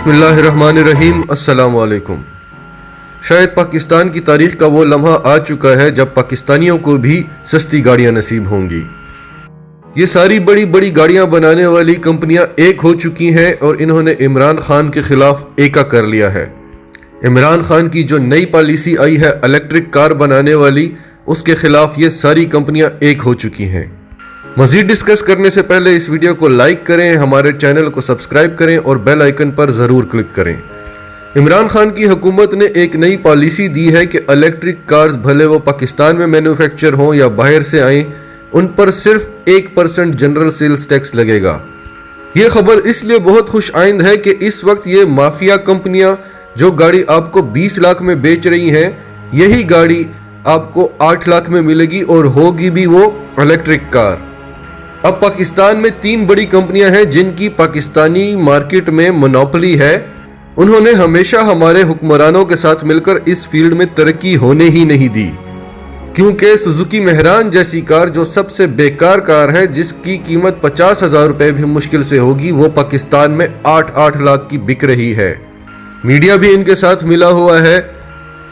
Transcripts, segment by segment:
बिस्मिल्लाहिर्रहमानिर्रहीम। अस्सलाम वालेकुम। शायद पाकिस्तान की तारीख का वो लम्हा आ चुका है जब पाकिस्तानियों को भी सस्ती गाड़ियां नसीब होंगी। ये सारी बड़ी बड़ी गाड़ियां बनाने वाली कंपनियां एक हो चुकी हैं और इन्होंने इमरान खान के खिलाफ एका कर लिया है। इमरान खान की जो नई पॉलिसी आई है इलेक्ट्रिक कार बनाने वाली, उसके खिलाफ ये सारी कंपनियां एक हो चुकी हैं। मजीद डिस्कस करने से पहले इस वीडियो को लाइक करें, हमारे चैनल को सब्सक्राइब करें और बेल आइकन पर ज़रूर क्लिक करें। इमरान खान की हुकूमत ने एक नई पॉलिसी दी है कि इलेक्ट्रिक कार्स भले वो पाकिस्तान में मैन्युफैक्चर हों या बाहर से आएँ, उन पर सिर्फ 1% जनरल सेल्स टैक्स लगेगा। ये खबर इसलिए बहुत खुश आइंद है कि इस वक्त ये माफिया कंपनियां जो गाड़ी आपको 20 लाख में बेच रही हैं, यही गाड़ी आपको 8 लाख में मिलेगी और होगी भी वो इलेक्ट्रिक कार। अब पाकिस्तान में 3 बड़ी कंपनियां हैं जिनकी पाकिस्तानी मार्केट में मोनोपोली है। उन्होंने हमेशा हमारे हुक्मरानों के साथ मिलकर इस फील्ड में तरक्की होने ही नहीं दी, क्योंकि सुजुकी मेहरान जैसी कार जो सबसे बेकार कार है, जिसकी कीमत 50,000 रुपए भी मुश्किल से होगी, वो पाकिस्तान में 8-8 लाख की बिक रही है। मीडिया भी इनके साथ मिला हुआ है।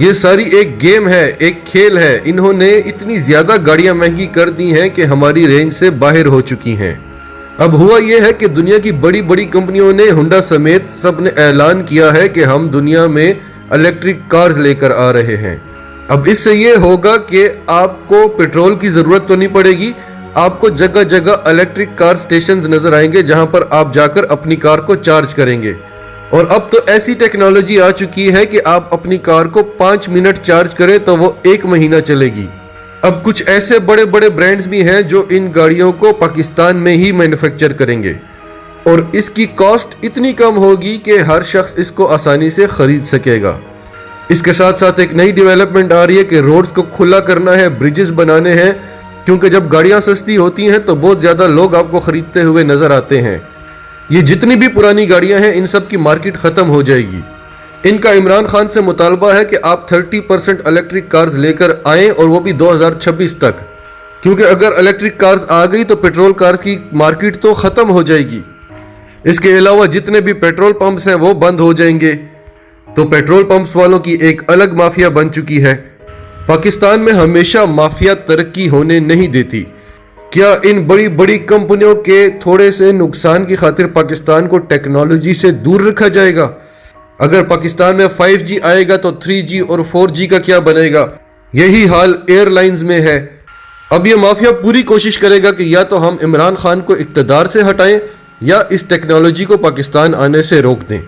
ये सारी एक गेम है, एक खेल है। इन्होंने इतनी ज्यादा गाड़ियां महंगी कर दी हैं कि हमारी रेंज से बाहर हो चुकी हैं। अब हुआ यह है कि दुनिया की बड़ी बड़ी कंपनियों ने, होंडा समेत सब ने ऐलान किया है कि हम दुनिया में इलेक्ट्रिक कार्स लेकर आ रहे हैं। अब इससे ये होगा कि आपको पेट्रोल की जरूरत तो नहीं पड़ेगी, आपको जगह जगह इलेक्ट्रिक कार स्टेशंस नजर आएंगे जहां पर आप जाकर अपनी कार को चार्ज करेंगे। और अब तो ऐसी टेक्नोलॉजी आ चुकी है कि आप अपनी कार को 5 मिनट चार्ज करें तो वो 1 महीना चलेगी। अब कुछ ऐसे बड़े बड़े ब्रांड्स भी हैं जो इन गाड़ियों को पाकिस्तान में ही मैन्युफैक्चर करेंगे और इसकी कॉस्ट इतनी कम होगी कि हर शख्स इसको आसानी से खरीद सकेगा। इसके साथ साथ एक नई डेवलपमेंट आ रही है कि रोड्स को खुला करना है, ब्रिजेस बनाने हैं, क्योंकि जब गाड़ियां सस्ती होती हैं तो बहुत ज्यादा लोग आपको खरीदते हुए नजर आते हैं। ये जितनी भी पुरानी गाड़ियां हैं, इन सब की मार्केट खत्म हो जाएगी। इनका इमरान खान से मुतालबा है कि आप 30% इलेक्ट्रिक कार्स लेकर आएं और वो भी 2026 तक, क्योंकि अगर इलेक्ट्रिक कार्स आ गई तो पेट्रोल कार्स की मार्केट तो खत्म हो जाएगी। इसके अलावा जितने भी पेट्रोल पंप्स हैं वो बंद हो जाएंगे। तो पेट्रोल पंप्स वालों की एक अलग माफिया बन चुकी है। पाकिस्तान में हमेशा माफिया तरक्की होने नहीं देती। क्या इन बड़ी बड़ी कंपनियों के थोड़े से नुकसान की खातिर पाकिस्तान को टेक्नोलॉजी से दूर रखा जाएगा? अगर पाकिस्तान में 5G आएगा तो 3G और 4G का क्या बनेगा? यही हाल एयरलाइंस में है। अब ये माफिया पूरी कोशिश करेगा कि या तो हम इमरान खान को इक़्तिदार से हटाएं या इस टेक्नोलॉजी को पाकिस्तान आने से रोक दें।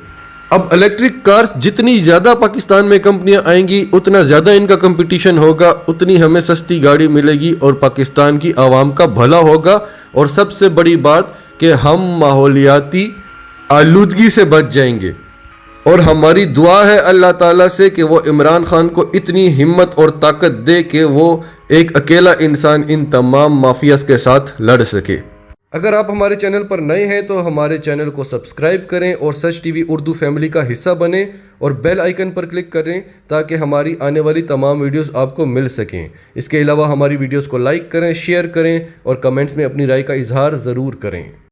अब इलेक्ट्रिक कार्स जितनी ज़्यादा पाकिस्तान में कंपनियां आएंगी, उतना ज़्यादा इनका कंपटीशन होगा, उतनी हमें सस्ती गाड़ी मिलेगी और पाकिस्तान की आवाम का भला होगा। और सबसे बड़ी बात कि हम माहौलियाती आलूदगी से बच जाएंगे। और हमारी दुआ है अल्लाह ताला से कि वो इमरान खान को इतनी हिम्मत और ताकत दे कि वो एक अकेला इंसान इन तमाम माफियाज के साथ लड़ सके। अगर आप हमारे चैनल पर नए हैं तो हमारे चैनल को सब्सक्राइब करें और सच टीवी उर्दू फैमिली का हिस्सा बने और बेल आइकन पर क्लिक करें ताकि हमारी आने वाली तमाम वीडियोस आपको मिल सकें। इसके अलावा हमारी वीडियोस को लाइक करें, शेयर करें और कमेंट्स में अपनी राय का इजहार ज़रूर करें।